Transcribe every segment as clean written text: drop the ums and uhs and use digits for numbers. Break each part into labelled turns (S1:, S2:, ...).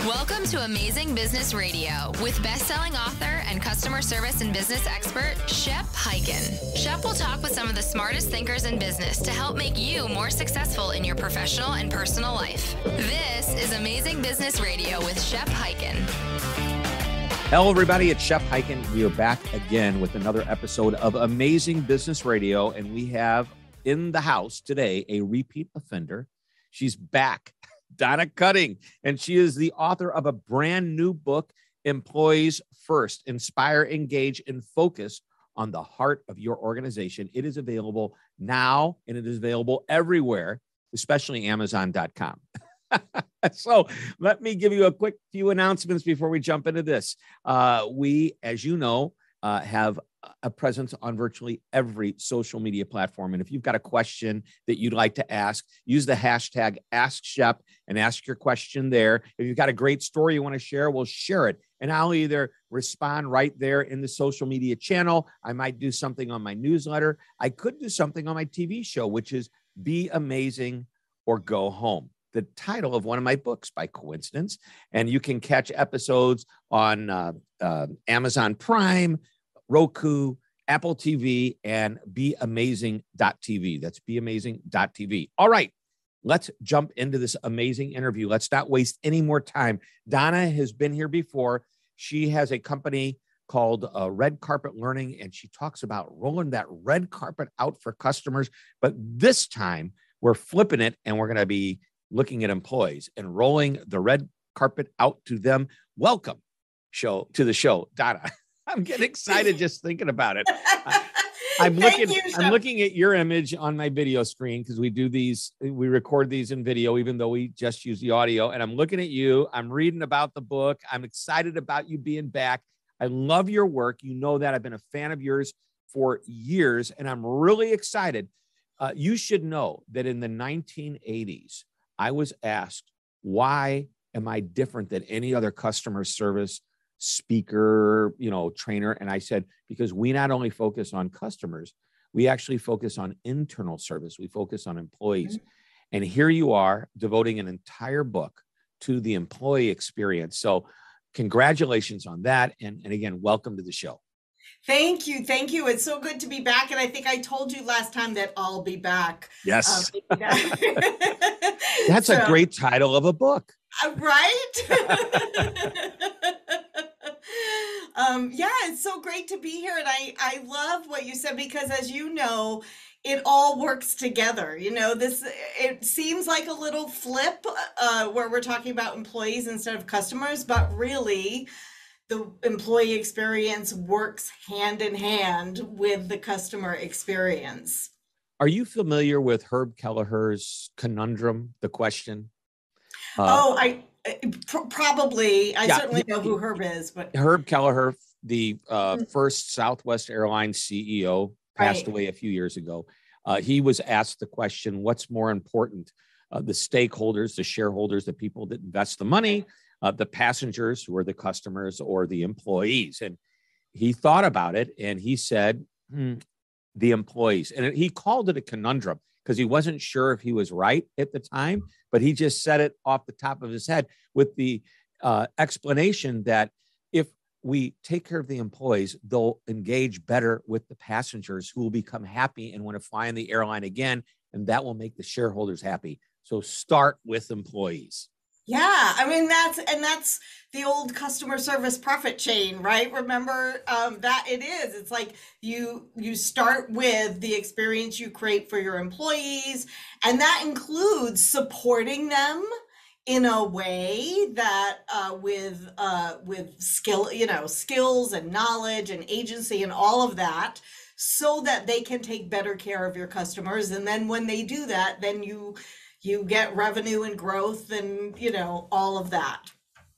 S1: Welcome to Amazing Business Radio with best-selling author and customer service and business expert, Shep Hyken. Shep will talk with some of the smartest thinkers in business to help make you more successful in your professional and personal life. This is Amazing Business Radio with Shep Hyken.
S2: Hello, everybody. It's Shep Hyken. We are back again with another episode of Amazing Business Radio, and we have in the house today a repeat offender. She's back. Donna Cutting, and she is the author of a brand new book, Employees First, Inspire, Engage, and Focus on the Heart of Your Organization. It is available now, and it is available everywhere, especially Amazon.com. So let me give you a quick few announcements before we jump into this. We, as you know, have a presence on virtually every social media platform. And if you've got a question that you'd like to ask, use the hashtag AskShep and ask your question there. If you've got a great story you want to share, we'll share it. And I'll either respond right there in the social media channel. I might do something on my newsletter. I could do something on my TV show, which is Be Amazing or Go Home, the title of one of my books by coincidence. And you can catch episodes on Amazon Prime, Roku, Apple TV, and beamazing.tv. That's beamazing.tv. All right, let's jump into this amazing interview. Let's not waste any more time. Donna has been here before. She has a company called Red Carpet Learning, and she talks about rolling that red carpet out for customers. But this time, we're flipping it, and we're going to be looking at employees and rolling the red carpet out to them. Welcome to the show, Donna. I'm getting excited just thinking about it. I'm looking at your image on my video screen because we record these in video, even though we just use the audio. And I'm looking at you. I'm reading about the book. I'm excited about you being back. I love your work. You know that. I've been a fan of yours for years, and I'm really excited. You should know that in the 1980s, I was asked, why am I different than any other customer service speaker, trainer? And I said, because we not only focus on customers, we actually focus on internal service. We focus on employees. Mm-hmm. And here you are devoting an entire book to the employee experience. So congratulations on that. And again, welcome to the show.
S3: Thank you. Thank you. It's so good to be back. And I think I told you last time that I'll be back.
S2: Yes. That's a great title of a book.
S3: Right? Yeah, it's so great to be here. And I love what you said, because as you know, it all works together. It seems like a little flip where we're talking about employees instead of customers, but really the employee experience works hand in hand with the customer experience.
S2: Are you familiar with Herb Kelleher's conundrum, the question?
S3: Probably. I certainly know who Herb is. But
S2: Herb Kelleher, the first Southwest Airlines CEO, passed away a few years ago. He was asked the question, what's more important? The stakeholders, the shareholders, the people that invest the money, the passengers who are the customers, or the employees? And he thought about it and he said, the employees. And he called it a conundrum because he wasn't sure if he was right at the time, but he just said it off the top of his head with the explanation that if we take care of the employees, they'll engage better with the passengers who will become happy and want to fly in the airline again. And that will make the shareholders happy. So start with employees.
S3: Yeah, I mean, that's the old customer service profit chain, right? Remember that it is. It's like you start with the experience you create for your employees, and that includes supporting them in a way that with skills and knowledge and agency and all of that, so that they can take better care of your customers. And then when they do that, then you get revenue and growth and, all of that.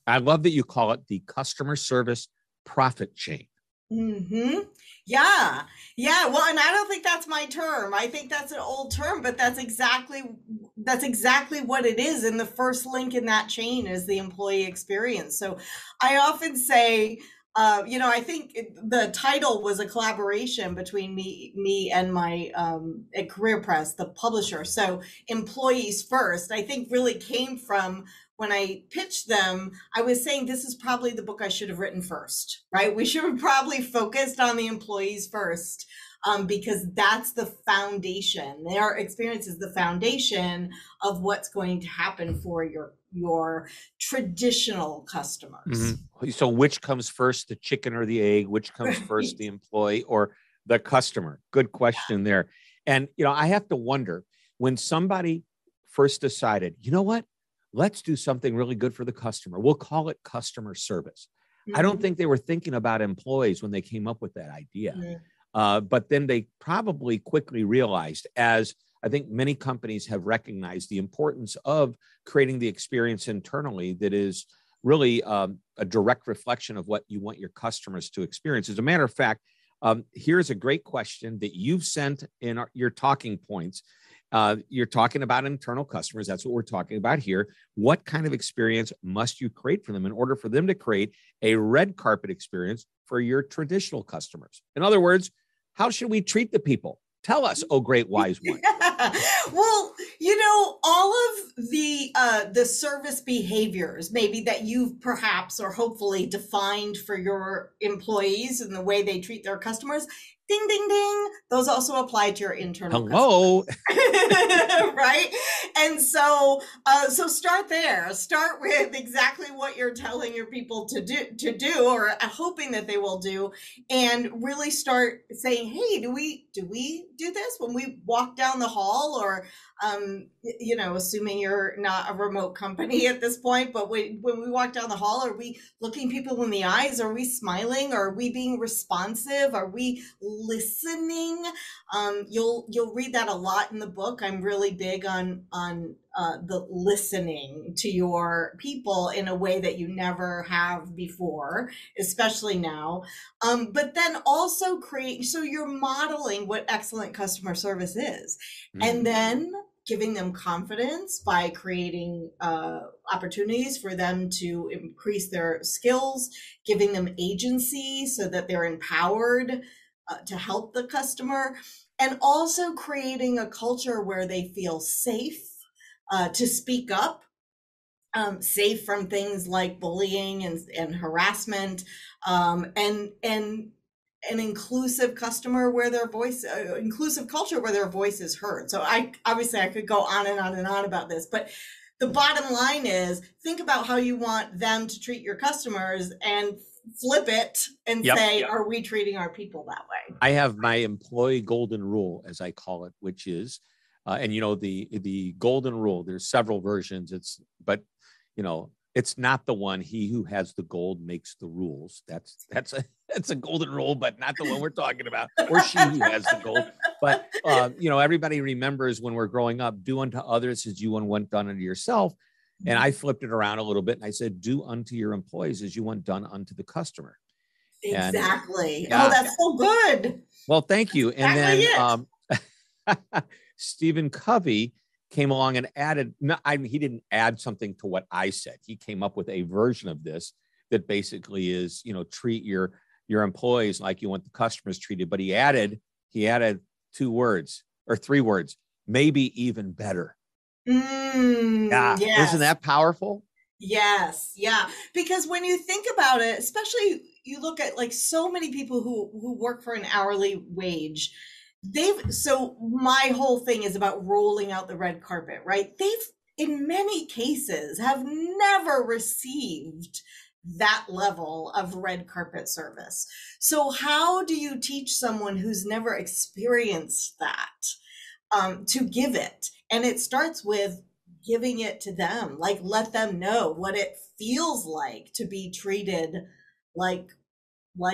S2: I love that you call it the customer service profit chain.
S3: Mm-hmm. Yeah. Well, and I don't think that's my term. I think that's an old term, but that's exactly what it is. And the first link in that chain is the employee experience. So I often say, I think the title was a collaboration between me and my at Career Press, the publisher. So Employees First, I think, really came from when I pitched them, I was saying this is probably the book I should have written first, right? We should have probably focused on the employees first, because that's the foundation. Their experience is the foundation of what's going to happen for your traditional customers.
S2: So which comes first, the chicken or the egg? Which comes first, the employee or the customer? Good question there. And, I have to wonder, when somebody first decided, you know what, let's do something really good for the customer. We'll call it customer service. I don't think they were thinking about employees when they came up with that idea. But then they probably quickly realized, as I think many companies have recognized, the importance of creating the experience internally that is really a direct reflection of what you want your customers to experience. As a matter of fact, here's a great question that you've sent in your talking points. You're talking about internal customers. That's what we're talking about here. What kind of experience must you create for them in order for them to create a red carpet experience for your traditional customers? In other words, how should we treat the people? Tell us, oh great wise one.
S3: Well, all of the service behaviors maybe that you've perhaps or hopefully defined for your employees and the way they treat their customers, ding, ding, ding, those also apply to your internal customers. Right? And so start there. Start with exactly what you're telling your people to do or hoping that they will do, and really start saying, hey, do we do this when we walk down the hall? Or assuming you're not a remote company at this point, but when we walk down the hall, are we looking people in the eyes? Are we smiling? Are we being responsive? Are we listening? You'll read that a lot in the book. I'm really big on the listening to your people in a way that you never have before, especially now. But then also so you're modeling what excellent customer service is. And then giving them confidence by creating opportunities for them to increase their skills, giving them agency so that they're empowered to help the customer, and also creating a culture where they feel safe to speak up, safe from things like bullying and harassment, and an inclusive customer where inclusive culture where their voice is heard. So I could go on and on and on about this, but the bottom line is, think about how you want them to treat your customers and flip it and say, are we treating our people that way?
S2: I have my employee golden rule, as I call it, which is, and the golden rule, there's several versions. It's not the one, he who has the gold makes the rules. That's a golden rule, but not the one we're talking about, or she who has the gold. But, everybody remembers when we're growing up, do unto others as you want done unto yourself. And I flipped it around a little bit and I said, do unto your employees as you want done unto the customer.
S3: Exactly. Oh, that's so good.
S2: Well, thank you. Exactly. And then Stephen Covey came along and added, he didn't add something to what I said. He came up with a version of this that basically is, treat your employees like you want the customers treated. But he added 2 words or 3 words, maybe even better.
S3: Yes.
S2: Isn't that powerful?
S3: Yes. Yeah. Because when you think about it, especially you look at like so many people who work for an hourly wage, so my whole thing is about rolling out the red carpet, right? They've, in many cases, have never received that level of red carpet service. So how do you teach someone who's never experienced that to give it? And it starts with giving it to them, like let them know what it feels like to be treated like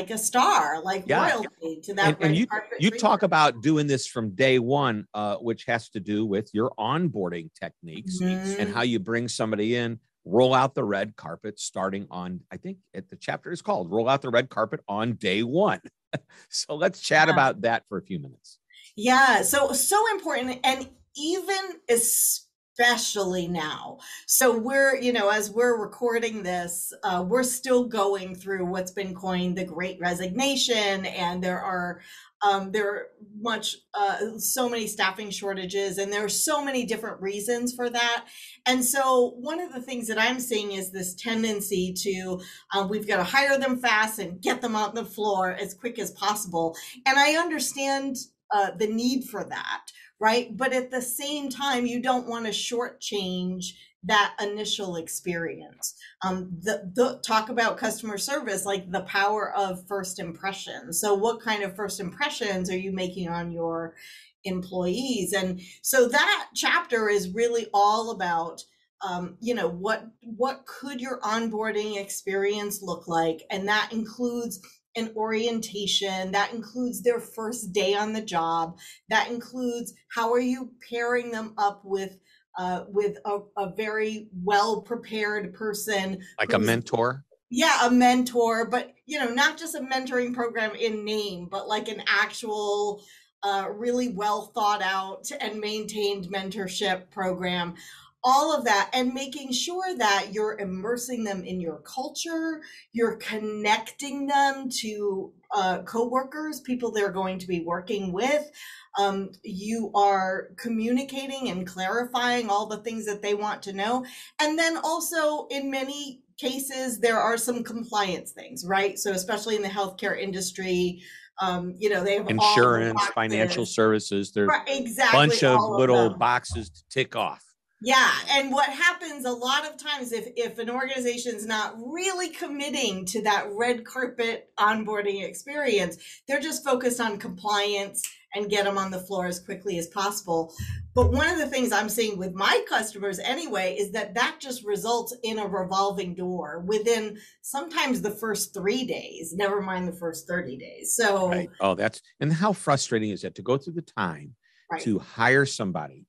S3: a star, like royalty to that.
S2: And you talk about doing this from day one, which has to do with your onboarding techniques and how you bring somebody in, roll out the red carpet starting on, I think the chapter is called Roll Out the Red Carpet on Day 1. So let's chat about that for a few minutes.
S3: Yeah. So important. And even especially now. So we're, as we're recording this, we're still going through what's been coined the Great Resignation, and there are so many staffing shortages, and there are so many different reasons for that. And so one of the things that I'm seeing is this tendency to, we've got to hire them fast and get them on the floor as quick as possible. And I understand the need for that, right? But at the same time, you don't want to shortchange that initial experience. Talk about customer service, like the power of first impressions. So what kind of first impressions are you making on your employees? And so that chapter is really all about, what could your onboarding experience look like? And that includes an orientation, that includes their first day on the job, that includes how are you pairing them up with a very well prepared person,
S2: like a mentor.
S3: Yeah, a mentor, but not just a mentoring program in name, but like an actual really well thought out and maintained mentorship program. All of that, and making sure that you're immersing them in your culture, you're connecting them to coworkers, people they're going to be working with. You are communicating and clarifying all the things that they want to know. And then also, in many cases, there are some compliance things, right? So especially in the healthcare industry, they have
S2: insurance, financial services. There's
S3: exactly,
S2: a bunch of little boxes to tick off.
S3: Yeah. And what happens a lot of times, if an organization is not really committing to that red carpet onboarding experience, they're just focused on compliance and get them on the floor as quickly as possible. But one of the things I'm seeing with my customers anyway is that just results in a revolving door within sometimes the first 3 days, never mind the first 30 days. So,
S2: right. Oh, and how frustrating is that to go through the time to hire somebody,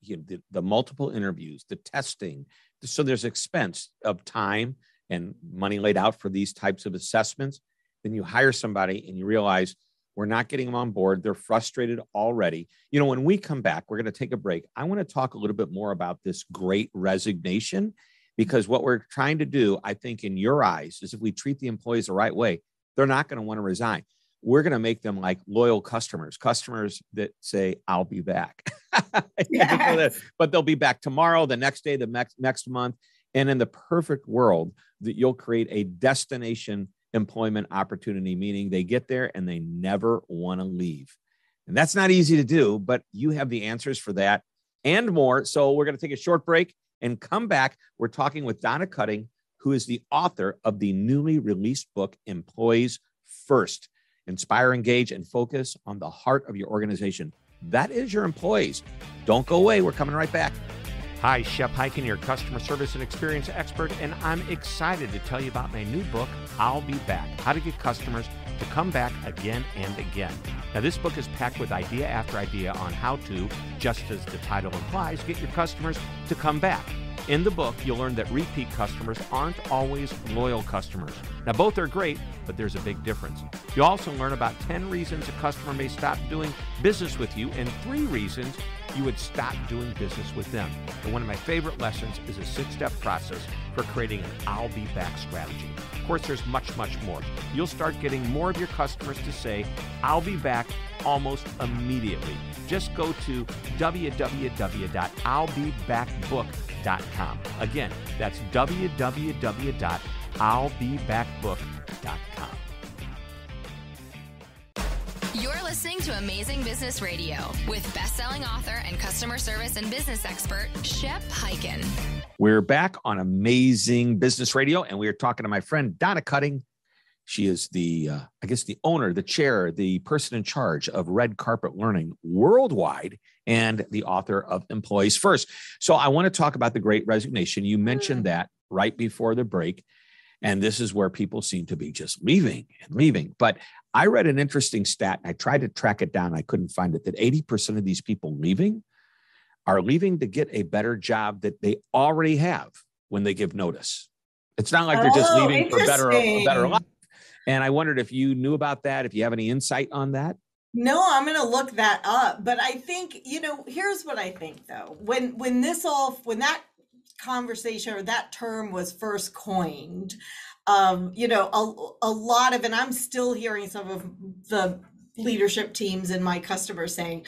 S2: the multiple interviews, the testing. So there's expense of time and money laid out for these types of assessments. Then you hire somebody and you realize we're not getting them on board. They're frustrated already. When we come back, we're going to take a break. I want to talk a little bit more about this Great Resignation, because what we're trying to do, I think in your eyes, is if we treat the employees the right way, they're not going to want to resign. We're going to make them like loyal customers that say, I'll be back. Yes. But they'll be back tomorrow, the next day, the next month. And in the perfect world, that you'll create a destination employment opportunity, meaning they get there and they never want to leave. And that's not easy to do, but you have the answers for that and more. So we're going to take a short break and come back. We're talking with Donna Cutting, who is the author of the newly released book, Employees First. Inspire, engage, and focus on the heart of your organization. That is your employees. Don't go away. We're coming right back. Hi, Shep Hyken, your customer service and experience expert, and I'm excited to tell you about my new book, I'll Be Back, How to Get Customers to Come Back Again and Again. Now, this book is packed with idea after idea on how to, just as the title implies, get your customers to come back. In the book, you'll learn that repeat customers aren't always loyal customers. Now, both are great, but there's a big difference. You'll also learn about 10 reasons a customer may stop doing business with you and 3 reasons you would stop doing business with them. And one of my favorite lessons is a 6-step process for creating an I'll Be Back strategy. Of course, there's much, much more. You'll start getting more of your customers to say, I'll be back almost immediately. Just go to www.illbebackbook.com. Again, that's www.illbebackbook.com.
S1: You're listening to Amazing Business Radio with best-selling author and customer service and business expert, Shep Hyken.
S2: We're back on Amazing Business Radio, and we are talking to my friend, Donna Cutting. She is the owner, the chair, the person in charge of Red Carpet Learning worldwide, and the author of Employees First. So I want to talk about the Great Resignation. You mentioned that right before the break, and this is where people seem to be just leaving and leaving. But I read an interesting stat. I tried to track it down. I couldn't find it, that 80% of these people are leaving to get a better job that they already have when they give notice. It's not like they're just leaving for a better life. And I wondered if you knew about that, if you have any insight on that.
S3: No, I'm going to look that up. But I think, here's what I think though. When that conversation or that term was first coined, a lot of, and I'm still hearing some of the leadership teams and my customers saying,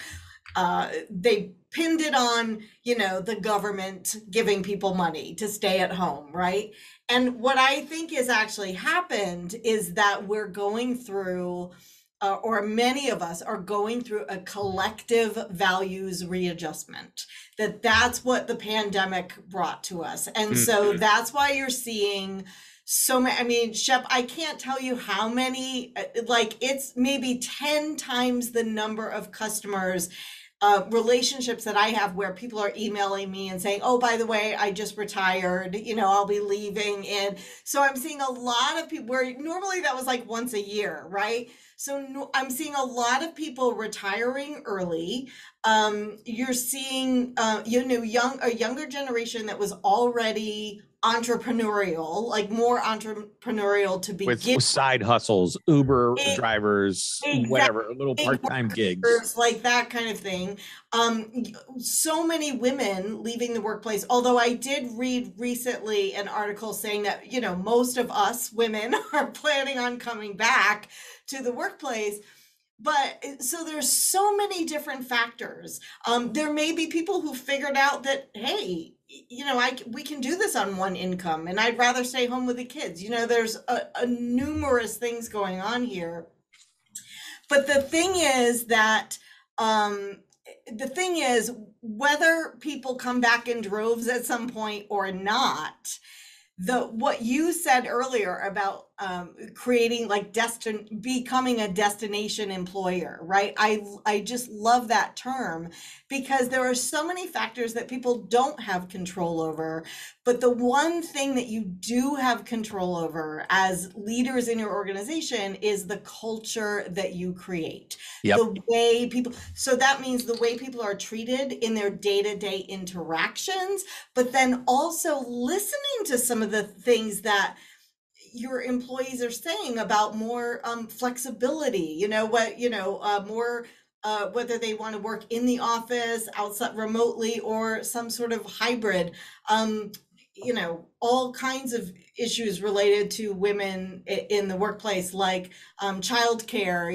S3: they pinned it on, the government giving people money to stay at home, right? And what I think is actually happened is that we're going through, or many of us are going through a collective values readjustment. That's what the pandemic brought to us. And so that's why you're seeing so many. I mean, Shep, I can't tell you how many, like it's maybe 10 times the number of customers, relationships that I have where people are emailing me and saying, oh, by the way, I just retired, I'll be leaving. And so I'm seeing a lot of people where normally that was like once a year, right? So I'm seeing a lot of people retiring early. You're seeing, a younger generation that was already entrepreneurial, like more entrepreneurial to begin
S2: with side hustles, Uber
S3: with.
S2: drivers,
S3: Exactly.
S2: whatever, little part-time gigs.
S3: Like that kind of thing. So many women leaving the workplace, although I did read recently an article saying that, most of us women are planning on coming back to the workplace. But so there's so many different factors. There may be people who figured out that, hey, we can do this on one income and I'd rather stay home with the kids. There's a numerous things going on here. But the thing is whether people come back in droves at some point or not, what you said earlier about creating becoming a destination employer, right? I just love that term because there are so many factors that people don't have control over. But the one thing that you do have control over as leaders in your organization is the culture that you create.
S2: Yep.
S3: The way so that means the way people are treated in their day-to-day interactions, but then also listening to some of the things that your employees are saying about more flexibility, more whether they want to work in the office, outside, remotely, or some sort of hybrid, all kinds of issues related to women in the workplace, like childcare,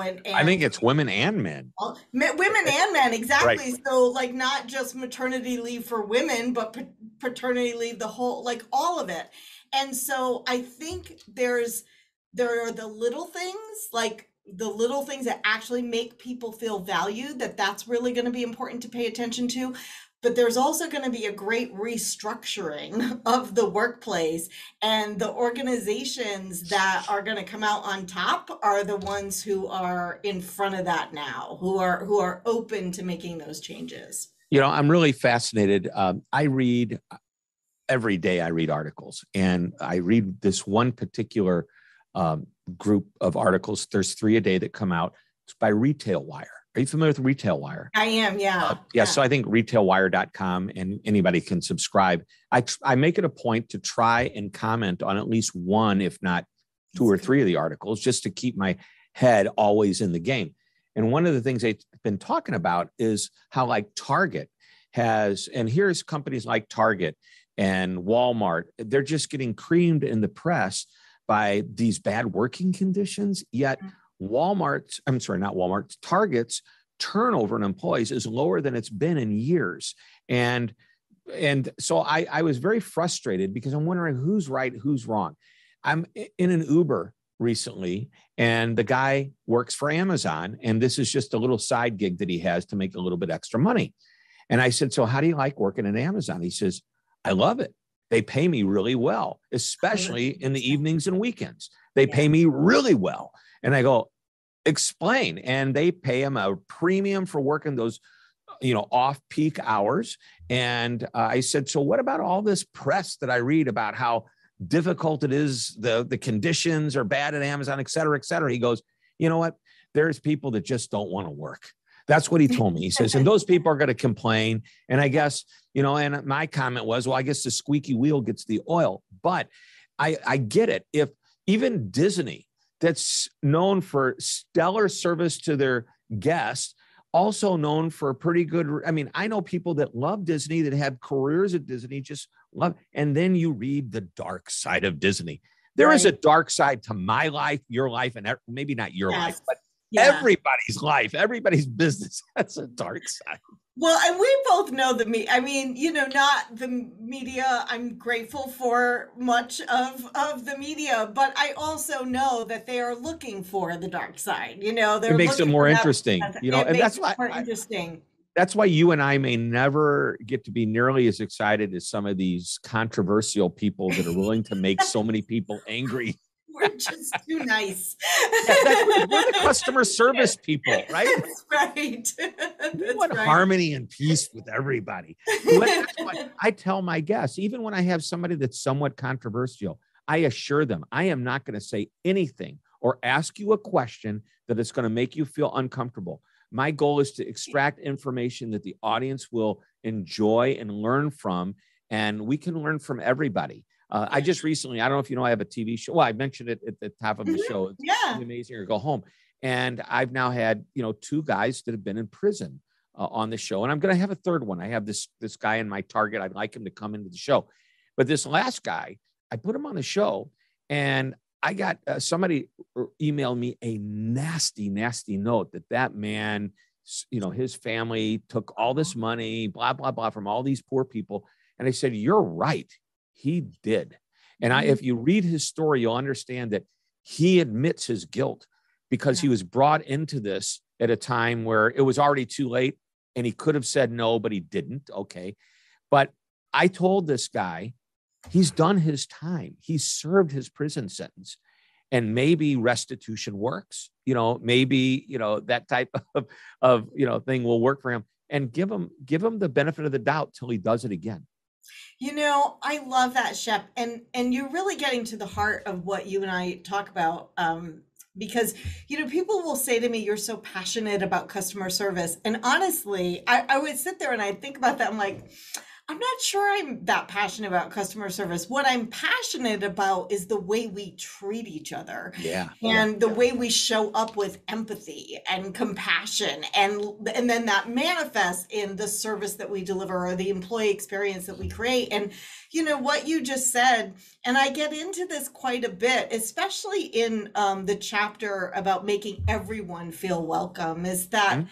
S3: and
S2: I think it's women and men.
S3: Women and men, exactly.
S2: Right.
S3: So like not just maternity leave for women, but paternity leave, the whole, like all of it. And so I think there are the little things, like the little things that actually make people feel valued, that's really going to be important to pay attention to. But there's also going to be a great restructuring of the workplace, and the organizations that are going to come out on top are the ones who are in front of that now, who are open to making those changes.
S2: I'm really fascinated. I read every day. I read articles, and I read this one particular group of articles. There's 3 a day that come out. It's by Retail Wire. Are you familiar with Retail Wire?
S3: I am, yeah.
S2: Yeah. So I think retailwire.com, and anybody can subscribe. I make it a point to try and comment on at least one, if not 2 or 3 of the articles, just to keep my head always in the game. And one of the things they've been talking about is how like Target has, and here's companies like Target and Walmart, they're just getting creamed in the press by these bad working conditions, yet Target's turnover in employees is lower than it's been in years. And so I was very frustrated because I'm wondering who's right, who's wrong. I'm in an Uber recently, and the guy works for Amazon, and this is just a little side gig that he has to make a little bit extra money. And I said, so how do you like working at Amazon? He says, I love it. They pay me really well, especially in the evenings and weekends. They pay me really well. And I go, explain. And they pay him a premium for working those, off-peak hours. And I said, so what about all this press that I read about how difficult it is, the conditions are bad at Amazon, et cetera, et cetera? He goes, you know what? There's people that just don't want to work. That's what he told me. He says, and those people are going to complain. And I guess, and my comment was, well, I guess the squeaky wheel gets the oil. But I get it. If even Disney, that's known for stellar service to their guest, also known for a pretty good. I mean, I know people that love Disney, that have careers at Disney, just love. And then you read the dark side of Disney. There is a dark side to my life, your life, and maybe not your life, but everybody's life, everybody's business has a dark side.
S3: Well, and we both know the media. I mean, not the media. I'm grateful for much of the media, but I also know that they are looking for the dark side. It
S2: makes it more interesting.
S3: And that's why interesting.
S2: That's why you and I may never get to be nearly as excited as some of these controversial people that are willing to make so many people angry.
S3: We're just too nice.
S2: We're the customer service people, right?
S3: That's right.
S2: We want harmony and peace with everybody. That's what I tell my guests, even when I have somebody that's somewhat controversial, I assure them I am not going to say anything or ask you a question that is going to make you feel uncomfortable. My goal is to extract information that the audience will enjoy and learn from, and we can learn from everybody. I just recently, I don't know if you know, I have a TV show. Well, I mentioned it at the top of the show. It's really amazing or go home. And I've now had, 2 guys that have been in prison on the show. And I'm going to have a third one. I have this guy in my target. I'd like him to come into the show. But this last guy, I put him on the show, and I got somebody emailed me a nasty, nasty note that man, his family took all this money, blah, blah, blah, from all these poor people. And I said, you're right. He did. And if you read his story, you'll understand that he admits his guilt because he was brought into this at a time where it was already too late, and he could have said no, but he didn't. Okay. But I told this guy, he's done his time. He's served his prison sentence, and maybe restitution works, maybe, that type of thing will work for him, and give him the benefit of the doubt till he does it again.
S3: I love that, Shep. And you're really getting to the heart of what you and I talk about. Because, people will say to me, you're so passionate about customer service. And honestly, I would sit there and I think about that. I'm like, I'm not sure I'm that passionate about customer service. What I'm passionate about is the way we treat each other. And the way we show up with empathy and compassion. And then that manifests in the service that we deliver or the employee experience that we create. And what you just said, and I get into this quite a bit, especially in the chapter about making everyone feel welcome, is that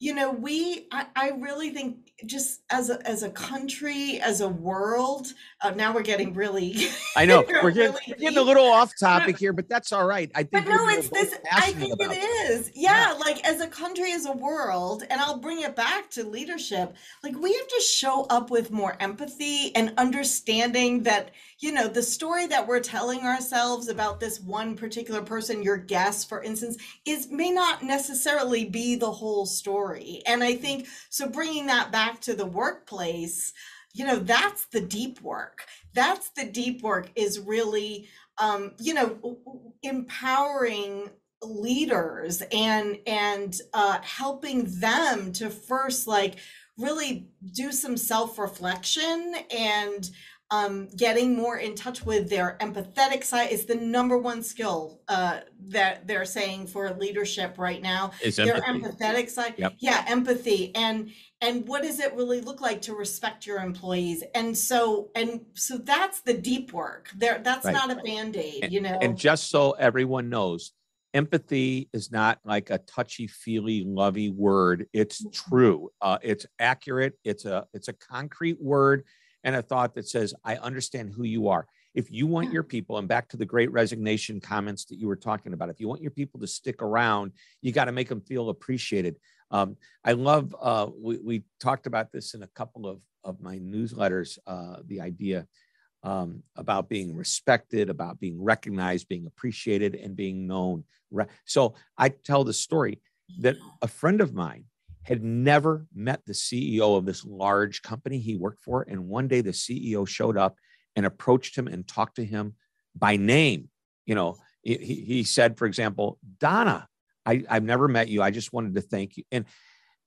S3: I really think just as a country, as a world, now we're getting really,
S2: I know we're getting a little off topic here, but that's all right. I think
S3: it's this, I think it is. Yeah. Like as a country, as a world, and I'll bring it back to leadership. Like we have to show up with more empathy and understanding that, the story that we're telling ourselves about this one particular person, your guest, for instance, may not necessarily be the whole story. And I think, so bringing that back to the workplace, that's the deep work. That's the deep work, is really, empowering leaders and helping them to first, really do some self-reflection and getting more in touch with their empathetic side is the number one skill that they're saying for leadership right now.
S2: Is
S3: their
S2: empathy.
S3: Empathetic side.
S2: Yep.
S3: Yeah, empathy. And what does it really look like to respect your employees? And so that's the deep work. That's not a Band-Aid,
S2: And just so everyone knows, empathy is not like a touchy-feely, lovey word. It's true. It's accurate. It's a concrete word and a thought that says, I understand who you are. If you want your people, and back to the Great Resignation comments that you were talking about, if you want your people to stick around, you got to make them feel appreciated. I love, we talked about this in a couple of my newsletters, the idea about being respected, about being recognized, being appreciated, and being known. So I tell the story that a friend of mine had never met the CEO of this large company he worked for. And one day the CEO showed up and approached him and talked to him by name. He said, for example, Donna, I've never met you. I just wanted to thank you. And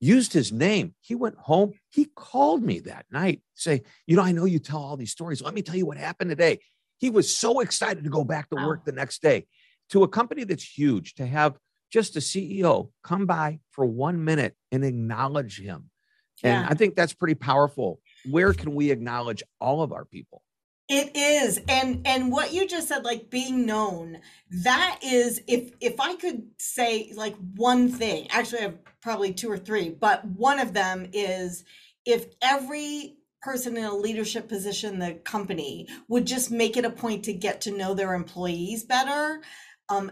S2: used his name. He went home. He called me that night, say, I know you tell all these stories. Let me tell you what happened today. He was so excited to go back to work the next day. To a company that's huge, to have just a CEO, come by for 1 minute and acknowledge him. And
S3: Yeah.
S2: I think that's pretty powerful. Where can we acknowledge all of our people?
S3: It is. And what you just said, like being known, that is, if I could say like one thing, actually I have probably two or three, but one of them is if every person in a leadership position in the company would just make it a point to get to know their employees better,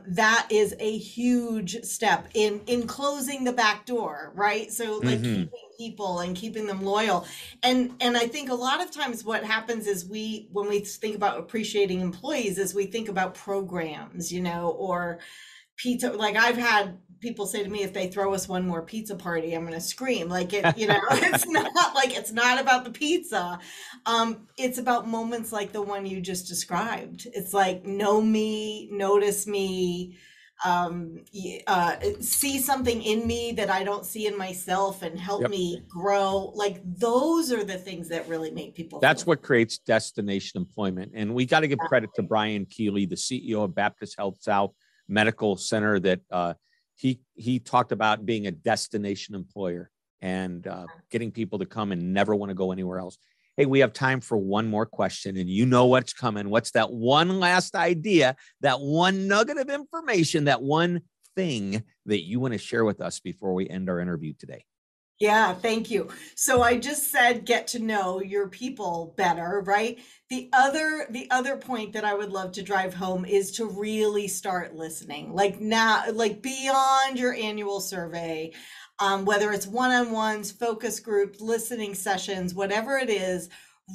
S3: that is a huge step in closing the back door, right? So like keeping people and keeping them loyal. And I think a lot of times what happens is when we think about appreciating employees is we think about programs, or pizza. Like I've had people say to me, if they throw us one more pizza party, I'm going to scream. Like it's not about the pizza. It's about moments like the one you just described. It's like, know me, notice me, see something in me that I don't see in myself and help me grow. Like those are the things that really make people.
S2: That's what creates destination employment. And we got to give credit to Brian Keeley, the CEO of Baptist Health South Medical Center, that he talked about being a destination employer and getting people to come and never want to go anywhere else. Hey, we have time for one more question, and you know what's coming. What's that one last idea, that one nugget of information, that one thing that you want to share with us before we end our interview today?
S3: Yeah, thank you. So I just said, get to know your people better, right? The other point that I would love to drive home is to really start listening, like now, like beyond your annual survey, whether it's one-on-ones, focus groups, listening sessions, whatever it is,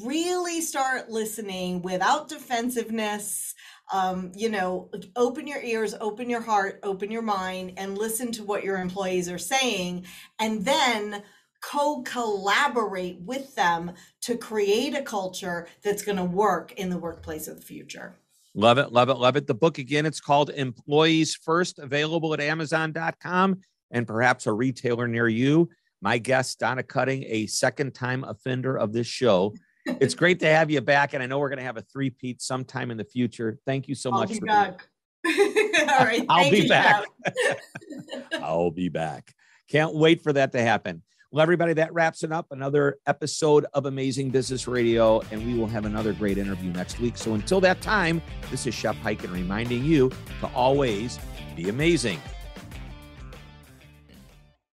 S3: really start listening without defensiveness. Open your ears, open your heart, open your mind, and listen to what your employees are saying, and then co-collaborate with them to create a culture that's going to work in the workplace of the future.
S2: Love it, love it, love it. The book, again, it's called Employees First, available at Amazon.com and perhaps a retailer near you. My guest, Donna Cutting, a second-time offender of this show. It's great to have you back, and I know we're going to have a three-peat sometime in the future. Thank you so much for being
S3: here. All right,
S2: I'll be back. I'll be back. Can't wait for that to happen. Well, everybody, that wraps it up. Another episode of Amazing Business Radio, and we will have another great interview next week. So until that time, this is Shep Hyken reminding you to always be amazing.